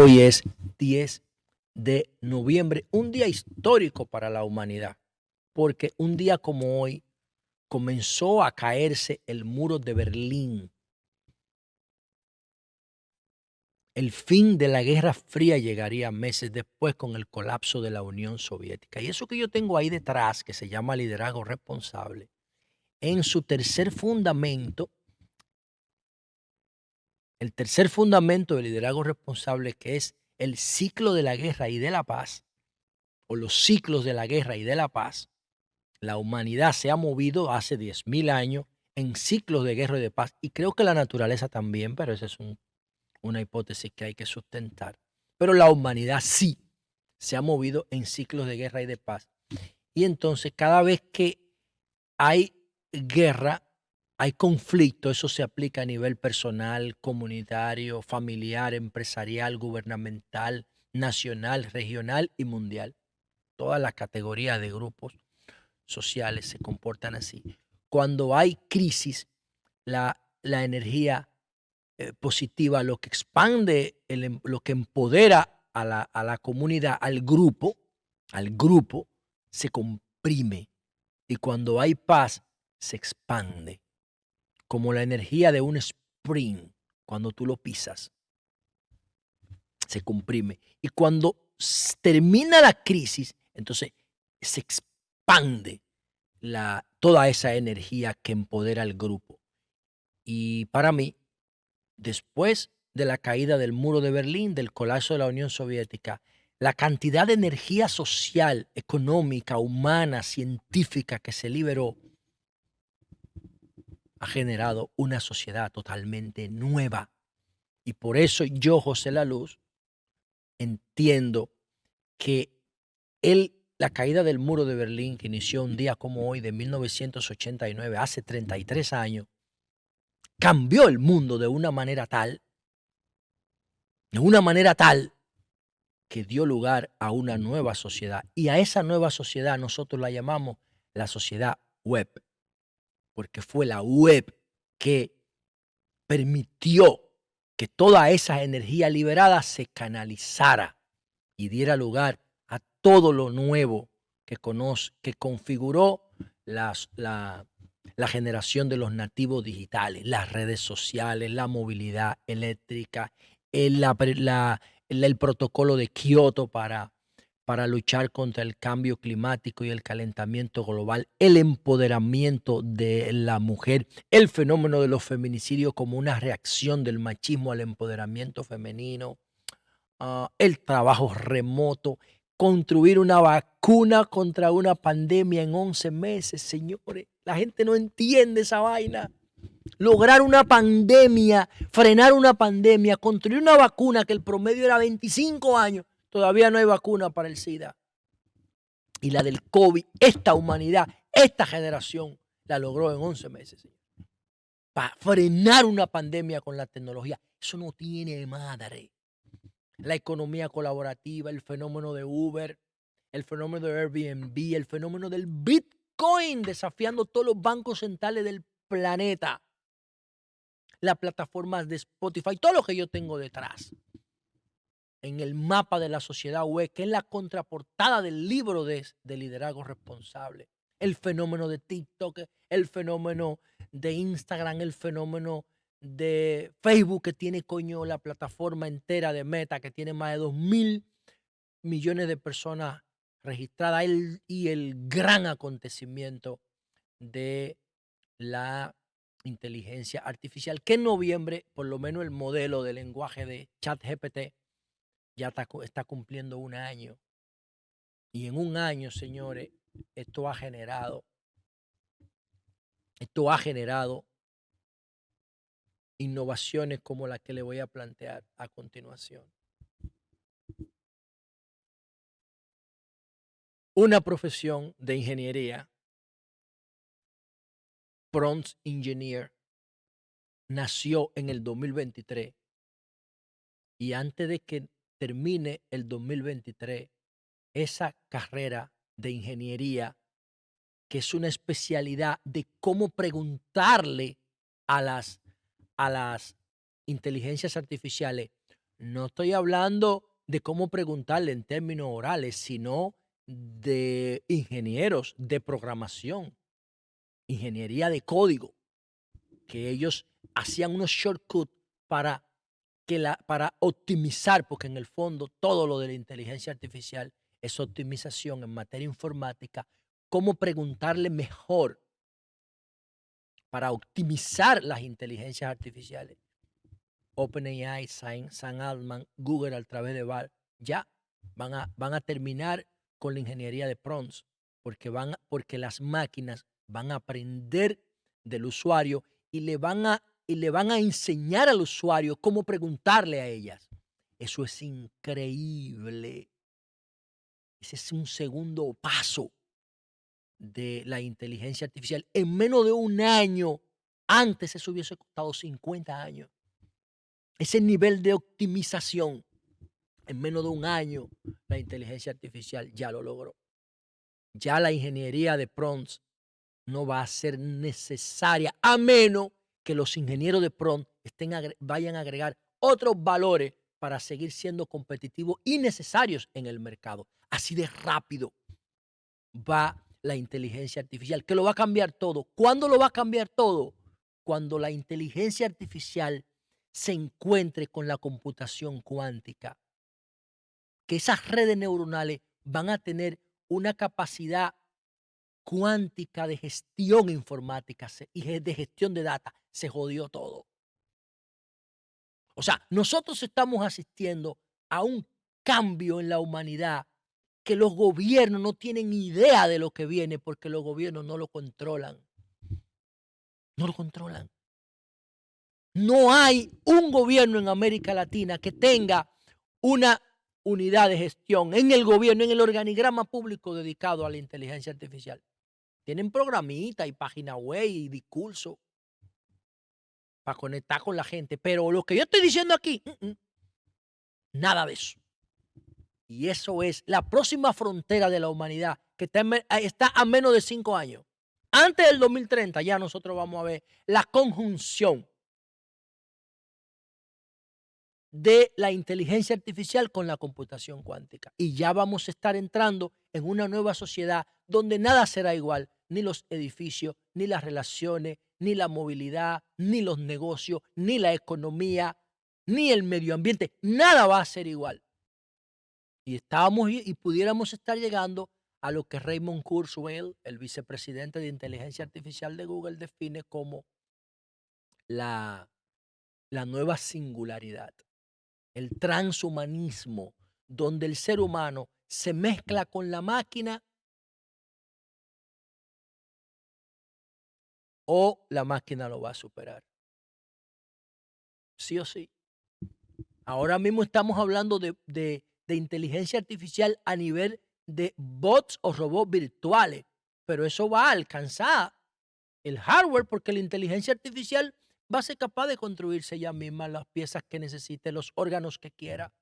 Hoy es 10 de noviembre, un día histórico para la humanidad, porque un día como hoy comenzó a caerse el muro de Berlín. El fin de la Guerra Fría llegaría meses después con el colapso de la Unión Soviética. Y eso que yo tengo ahí detrás, que se llama liderazgo responsable, en su tercer fundamento, el tercer fundamento del liderazgo responsable, que es el ciclo de la guerra y de la paz, o los ciclos de la guerra y de la paz, la humanidad se ha movido hace 10.000 años en ciclos de guerra y de paz, y creo que la naturaleza también, pero esa es una hipótesis que hay que sustentar. Pero la humanidad sí se ha movido en ciclos de guerra y de paz. Y entonces cada vez que hay guerra, hay conflicto, eso se aplica a nivel personal, comunitario, familiar, empresarial, gubernamental, nacional, regional y mundial. Todas las categorías de grupos sociales se comportan así. Cuando hay crisis, la energía positiva, lo que expande, lo que empodera a la comunidad, al grupo, se comprime. Y cuando hay paz, se expande. Como la energía de un spring, cuando tú lo pisas, se comprime. Y cuando termina la crisis, entonces se expande toda esa energía que empodera al grupo. Y para mí, después de la caída del muro de Berlín, del colapso de la Unión Soviética, la cantidad de energía social, económica, humana, científica que se liberó ha generado una sociedad totalmente nueva. Y por eso yo, José La Luz, entiendo que la caída del muro de Berlín, que inició un día como hoy de 1989, hace 33 años, cambió el mundo de una manera tal que dio lugar a una nueva sociedad. Y a esa nueva sociedad nosotros la llamamos la sociedad web, porque fue la web que permitió que toda esa energía liberada se canalizara y diera lugar a todo lo nuevo que configuró la generación de los nativos digitales, las redes sociales, la movilidad eléctrica, el protocolo de Kioto para luchar contra el cambio climático y el calentamiento global, el empoderamiento de la mujer, el fenómeno de los feminicidios como una reacción del machismo al empoderamiento femenino, el trabajo remoto, construir una vacuna contra una pandemia en 11 meses, señores. La gente no entiende esa vaina. Lograr una pandemia, frenar una pandemia, construir una vacuna que el promedio era 25 años. Todavía no hay vacuna para el SIDA. Y la del COVID, esta humanidad, esta generación, la logró en 11 meses. Para frenar una pandemia con la tecnología, eso no tiene madre. La economía colaborativa, el fenómeno de Uber, el fenómeno de Airbnb, el fenómeno del Bitcoin, desafiando todos los bancos centrales del planeta, las plataformas de Spotify, todo lo que yo tengo detrás, en el mapa de la sociedad web, que es la contraportada del libro de liderazgo responsable, el fenómeno de TikTok, el fenómeno de Instagram, el fenómeno de Facebook, que tiene la plataforma entera de Meta, que tiene más de 2.000 millones de personas registradas, y el gran acontecimiento de la inteligencia artificial, que en noviembre, por lo menos el modelo de lenguaje de ChatGPT ya está cumpliendo un año. Y en un año, señores, esto ha generado innovaciones como la que le voy a plantear a continuación. Una profesión de ingeniería, prompt engineer, nació en el 2023, y antes de que termine el 2023, esa carrera de ingeniería, que es una especialidad de cómo preguntarle a las inteligencias artificiales, No estoy hablando de cómo preguntarle en términos orales, sino de ingenieros de programación, ingeniería de código, que ellos hacían unos shortcuts para para optimizar, porque en el fondo todo lo de la inteligencia artificial es optimización en materia informática, cómo preguntarle mejor para optimizar las inteligencias artificiales. OpenAI, Sam Altman, Google a través de VAR, ya van a terminar con la ingeniería de prompts, porque las máquinas van a aprender del usuario y le van a enseñar al usuario cómo preguntarle a ellas. Eso es increíble. Ese es un segundo paso de la inteligencia artificial. En menos de un año, antes eso hubiese costado 50 años. Ese nivel de optimización, en menos de un año, la inteligencia artificial ya lo logró. Ya la ingeniería de prompts no va a ser necesaria, a menos que los ingenieros de prompt vayan a agregar otros valores para seguir siendo competitivos y necesarios en el mercado. Así de rápido va la inteligencia artificial, que lo va a cambiar todo. ¿Cuándo lo va a cambiar todo? Cuando la inteligencia artificial se encuentre con la computación cuántica, que esas redes neuronales van a tener una capacidad cuántica de gestión informática y de gestión de data. Se jodió todo. O sea, nosotros estamos asistiendo a un cambio en la humanidad que los gobiernos no tienen idea de lo que viene porque los gobiernos no lo controlan. No lo controlan. No hay un gobierno en América Latina que tenga una unidad de gestión en el gobierno, en el organigrama público dedicado a la inteligencia artificial. Tienen programitas y página web y discursos para conectar con la gente, pero lo que yo estoy diciendo aquí, nada de eso. Y eso es la próxima frontera de la humanidad, que está a menos de 5 años. Antes del 2030 ya nosotros vamos a ver la conjunción de la inteligencia artificial con la computación cuántica. Y ya vamos a estar entrando en una nueva sociedad donde nada será igual, ni los edificios, ni las relaciones, ni la movilidad, ni los negocios, ni la economía, ni el medio ambiente. Nada va a ser igual. Y pudiéramos estar llegando a lo que Raymond Kurzweil, el vicepresidente de inteligencia artificial de Google, define como la nueva singularidad, el transhumanismo, donde el ser humano se mezcla con la máquina o la máquina lo va a superar. Sí o sí. Ahora mismo estamos hablando de inteligencia artificial a nivel de bots o robots virtuales, pero eso va a alcanzar el hardware porque la inteligencia artificial va a ser capaz de construirse ella misma las piezas que necesite, los órganos que quiera.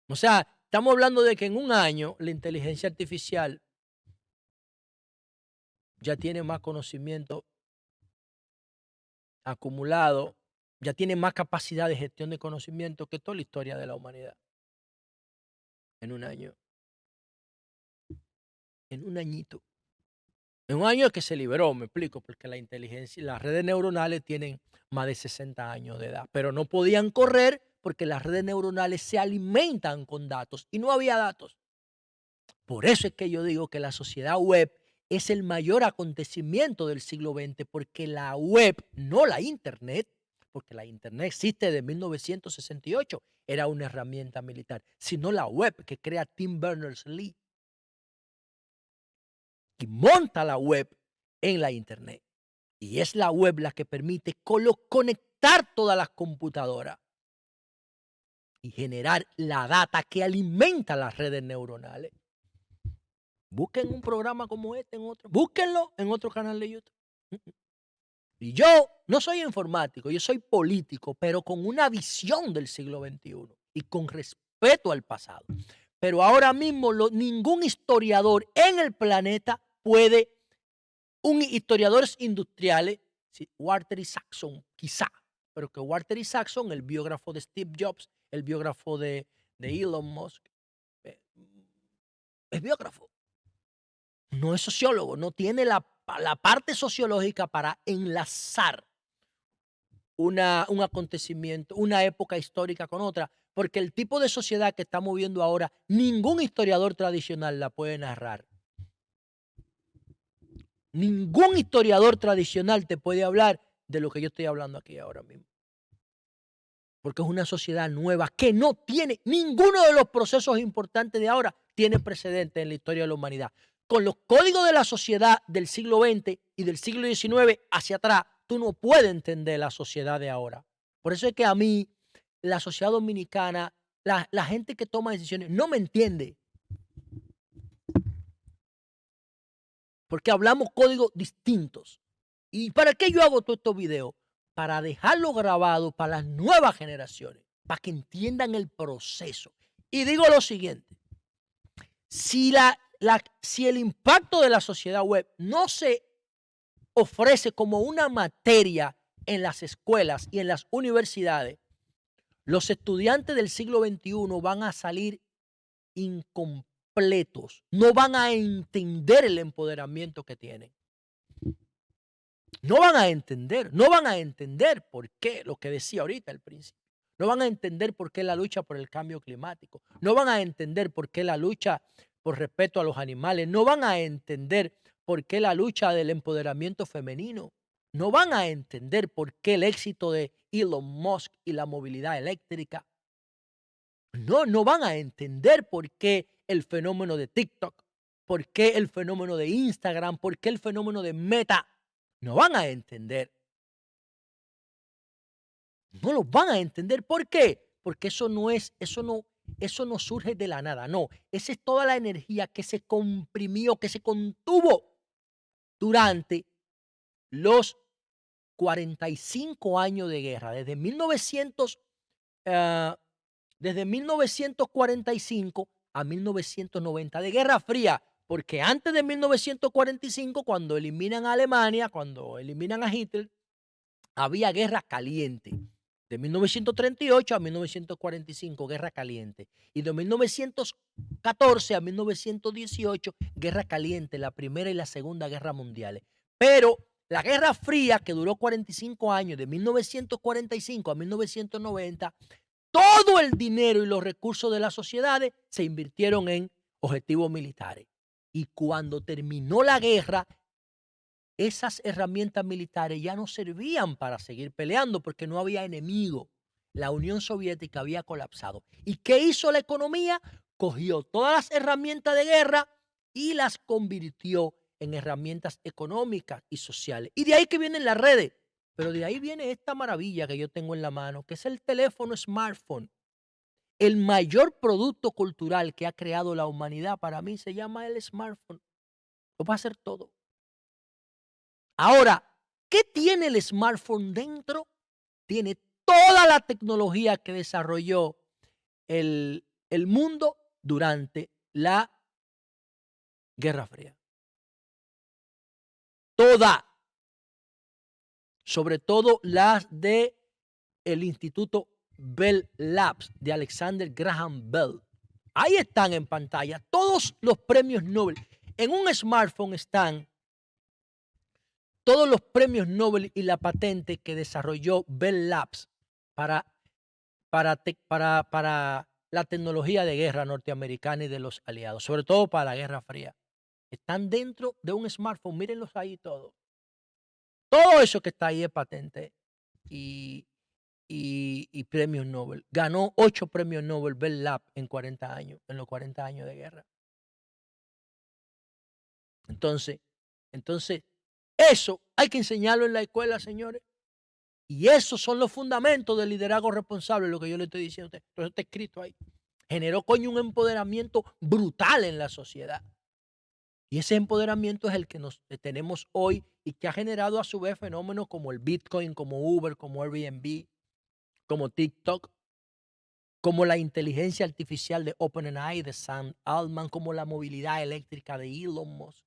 O sea, estamos hablando de que en un año la inteligencia artificial ya tiene más conocimiento acumulado, ya tiene más capacidad de gestión de conocimiento que toda la historia de la humanidad. En un año. En un añito. En un año que se liberó, me explico, porque la inteligencia y las redes neuronales tienen más de 60 años de edad, pero no podían correr porque las redes neuronales se alimentan con datos y no había datos. Por eso es que yo digo que la sociedad web es el mayor acontecimiento del siglo XX, porque la web, no la internet, porque la internet existe desde 1968, era una herramienta militar, sino la web que crea Tim Berners-Lee y monta la web en la internet. Y es la web la que permite conectar todas las computadoras y generar la data que alimenta las redes neuronales. Busquen un programa como este en otro, búsquenlo en otro canal de YouTube. Y yo no soy informático, yo soy político, pero con una visión del siglo XXI y con respeto al pasado. Pero ahora mismo ningún historiador en el planeta historiadores industriales, Walter Isaacson, quizá, pero que Walter Isaacson, el biógrafo de Steve Jobs, el biógrafo de Elon Musk, eh, es biógrafo, no es sociólogo, no tiene la parte sociológica para enlazar un acontecimiento, una época histórica con otra, porque el tipo de sociedad que estamos viendo ahora, ningún historiador tradicional la puede narrar. Ningún historiador tradicional te puede hablar de lo que yo estoy hablando aquí ahora mismo. Porque es una sociedad nueva que no tiene ninguno de los procesos importantes de ahora, tiene precedente en la historia de la humanidad. Con los códigos de la sociedad del siglo XX y del siglo XIX hacia atrás, tú no puedes entender la sociedad de ahora. Por eso es que a mí, la sociedad dominicana, la gente que toma decisiones, no me entiende. Porque hablamos códigos distintos. ¿Y para qué yo hago todos estos videos? Para dejarlo grabado para las nuevas generaciones, para que entiendan el proceso. Y digo lo siguiente, si el impacto de la sociedad web no se ofrece como una materia en las escuelas y en las universidades, los estudiantes del siglo XXI van a salir incompletos, no van a entender el empoderamiento que tienen. No van a entender por qué, lo que decía ahorita al principio. No van a entender por qué la lucha por el cambio climático. No van a entender por qué la lucha por respeto a los animales. No van a entender por qué la lucha del empoderamiento femenino. No van a entender por qué el éxito de Elon Musk y la movilidad eléctrica. No van a entender por qué el fenómeno de TikTok, por qué el fenómeno de Instagram, por qué el fenómeno de Meta. No van a entender. No lo van a entender. ¿Por qué? Porque eso no surge de la nada. No, esa es toda la energía que se comprimió, que se contuvo durante los 45 años de guerra, desde 1945 a 1990 de Guerra Fría, porque antes de 1945, cuando eliminan a Alemania, cuando eliminan a Hitler, había guerra caliente. De 1938 a 1945, guerra caliente. Y de 1914 a 1918, guerra caliente, la Primera y la Segunda Guerra Mundiales. Pero la Guerra Fría, que duró 45 años, de 1945 a 1990, todo el dinero y los recursos de las sociedades se invirtieron en objetivos militares. Y cuando terminó la guerra, esas herramientas militares ya no servían para seguir peleando porque no había enemigo. La Unión Soviética había colapsado. ¿Y qué hizo la economía? Cogió todas las herramientas de guerra y las convirtió en herramientas económicas y sociales. Y de ahí que vienen las redes. Pero de ahí viene esta maravilla que yo tengo en la mano, que es el teléfono smartphone. El mayor producto cultural que ha creado la humanidad para mí se llama el smartphone. Lo va a hacer todo. Ahora, ¿qué tiene el smartphone dentro? Tiene toda la tecnología que desarrolló el mundo durante la Guerra Fría. Toda. Sobre todo las de el Instituto Bell Labs de Alexander Graham Bell. Ahí están en pantalla todos los premios Nobel. En un smartphone están todos los premios Nobel y la patente que desarrolló Bell Labs para la tecnología de guerra norteamericana y de los aliados, sobre todo para la Guerra Fría. Están dentro de un smartphone, mírenlos ahí todos. Todo eso que está ahí es patente y premios Nobel. Ganó 8 premios Nobel Bell Labs en 40 años, en los 40 años de guerra. Entonces, eso hay que enseñarlo en la escuela, señores. Y esos son los fundamentos del liderazgo responsable, lo que yo le estoy diciendo a usted. Todo está escrito ahí. Generó, coño, un empoderamiento brutal en la sociedad. Y ese empoderamiento es el que nos tenemos hoy y que ha generado a su vez fenómenos como el Bitcoin, como Uber, como Airbnb, como TikTok, como la inteligencia artificial de OpenAI, de Sam Altman, como la movilidad eléctrica de Elon Musk.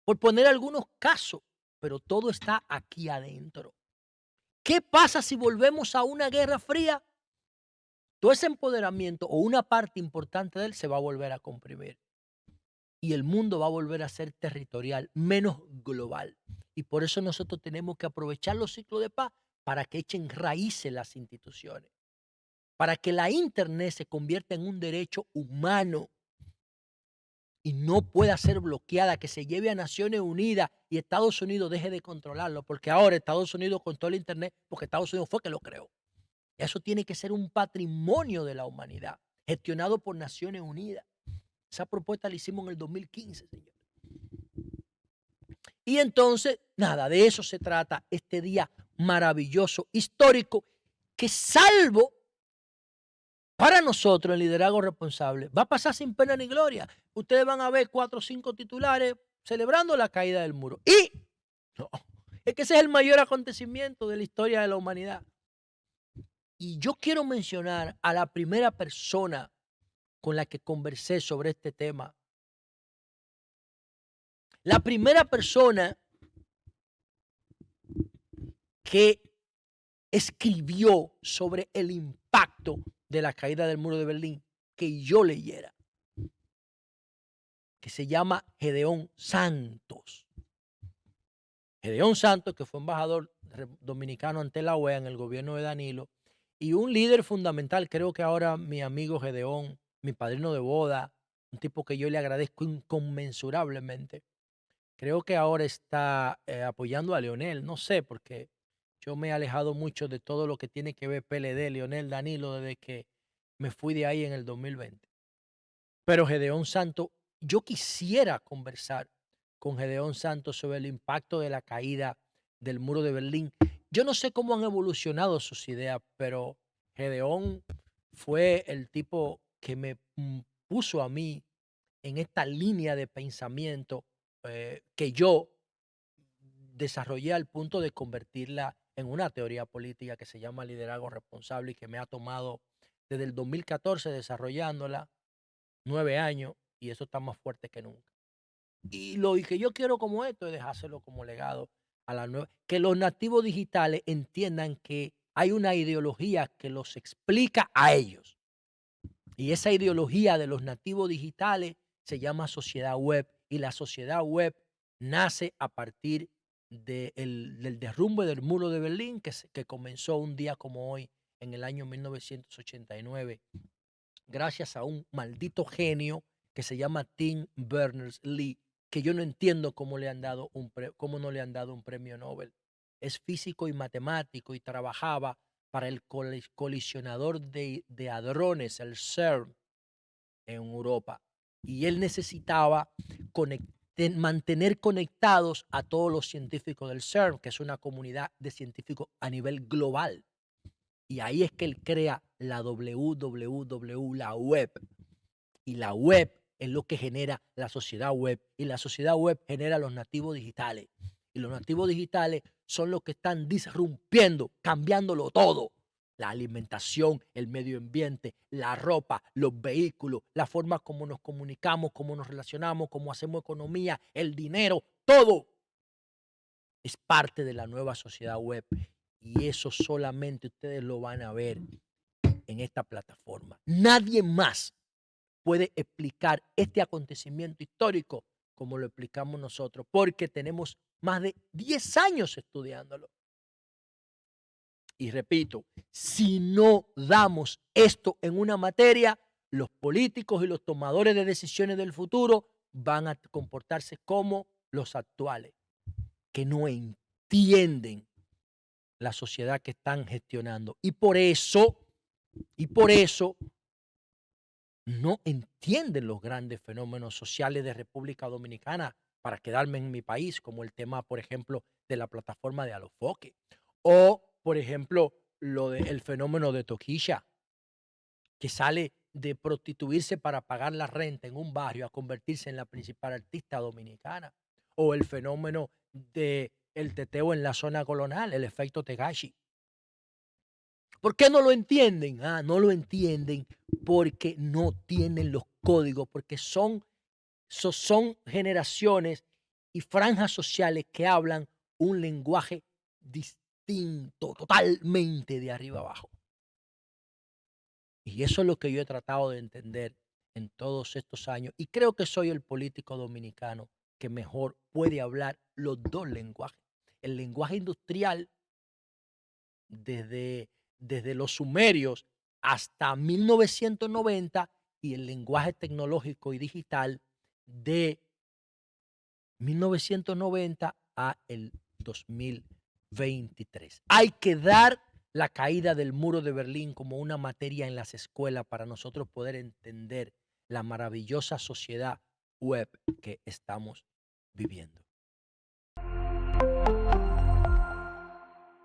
Por poner algunos casos, pero todo está aquí adentro. ¿Qué pasa si volvemos a una guerra fría? Todo ese empoderamiento o una parte importante de él se va a volver a comprimir y el mundo va a volver a ser territorial, menos global. Y por eso nosotros tenemos que aprovechar los ciclos de paz para que echen raíces las instituciones, para que la Internet se convierta en un derecho humano y no pueda ser bloqueada, que se lleve a Naciones Unidas y Estados Unidos deje de controlarlo, porque ahora Estados Unidos controla Internet porque Estados Unidos fue que lo creó. Eso tiene que ser un patrimonio de la humanidad, gestionado por Naciones Unidas. Esa propuesta la hicimos en el 2015, señor. Y entonces, nada, de eso se trata este día maravilloso, histórico, que salvo para nosotros el liderazgo responsable va a pasar sin pena ni gloria. Ustedes van a ver 4 o 5 titulares celebrando la caída del muro. Y no, es que ese es el mayor acontecimiento de la historia de la humanidad. Y yo quiero mencionar a la primera persona con la que conversé sobre este tema. La primera persona que escribió sobre el impacto de la caída del muro de Berlín que yo leyera, que se llama Gedeón Santos. Gedeón Santos, que fue embajador dominicano ante la OEA en el gobierno de Danilo, y un líder fundamental, creo que ahora mi amigo Gedeón, mi padrino de boda, un tipo que yo le agradezco inconmensurablemente. Creo que ahora está apoyando a Leonel, no sé, porque yo me he alejado mucho de todo lo que tiene que ver PLD, Leonel, Danilo, desde que me fui de ahí en el 2020. Pero Gedeón Santos, yo quisiera conversar con Gedeón Santos sobre el impacto de la caída del muro de Berlín. Yo no sé cómo han evolucionado sus ideas, pero Gedeón fue el tipo que me puso a mí en esta línea de pensamiento que yo desarrollé al punto de convertirla en una teoría política que se llama liderazgo responsable y que me ha tomado desde el 2014 desarrollándola 9 años y eso está más fuerte que nunca. Y lo que yo quiero como esto es dejárselo como legado a la nueva, que los nativos digitales entiendan que hay una ideología que los explica a ellos. Y esa ideología de los nativos digitales se llama sociedad web y la sociedad web nace a partir del derrumbe del muro de Berlín que comenzó un día como hoy en el año 1989 gracias a un maldito genio que se llama Tim Berners-Lee, que yo no entiendo cómo cómo no le han dado un premio Nobel. Es físico y matemático y trabajaba para el colisionador de hadrones, el CERN, en Europa. Y él necesitaba mantener conectados a todos los científicos del CERN, que es una comunidad de científicos a nivel global. Y ahí es que él crea la www, la web. Y la web es lo que genera la sociedad web. Y la sociedad web genera los nativos digitales. Y los nativos digitales son los que están disrumpiendo, cambiándolo todo. La alimentación, el medio ambiente, la ropa, los vehículos, la forma como nos comunicamos, cómo nos relacionamos, cómo hacemos economía, el dinero, todo es parte de la nueva sociedad web. Y eso solamente ustedes lo van a ver en esta plataforma. Nadie más puede explicar este acontecimiento histórico como lo explicamos nosotros, porque tenemos más de 10 años estudiándolo. Y repito, si no damos esto en una materia, los políticos y los tomadores de decisiones del futuro van a comportarse como los actuales, que no entienden la sociedad que están gestionando. Y por eso no entienden los grandes fenómenos sociales de República Dominicana para quedarme en mi país, como el tema, por ejemplo, de la plataforma de Alofoque, o, por ejemplo, el fenómeno de Toquilla, que sale de prostituirse para pagar la renta en un barrio a convertirse en la principal artista dominicana, o el fenómeno del teteo en la zona colonial, el efecto Tegashi. ¿Por qué no lo entienden? No lo entienden porque no tienen los códigos, porque son generaciones y franjas sociales que hablan un lenguaje distinto distinto, totalmente de arriba abajo. Y eso es lo que yo he tratado de entender en todos estos años. Y creo que soy el político dominicano que mejor puede hablar los dos lenguajes. El lenguaje industrial desde, desde los sumerios hasta 1990 y el lenguaje tecnológico y digital de 1990 a el 2023. Hay que dar la caída del muro de Berlín como una materia en las escuelas para nosotros poder entender la maravillosa sociedad web que estamos viviendo.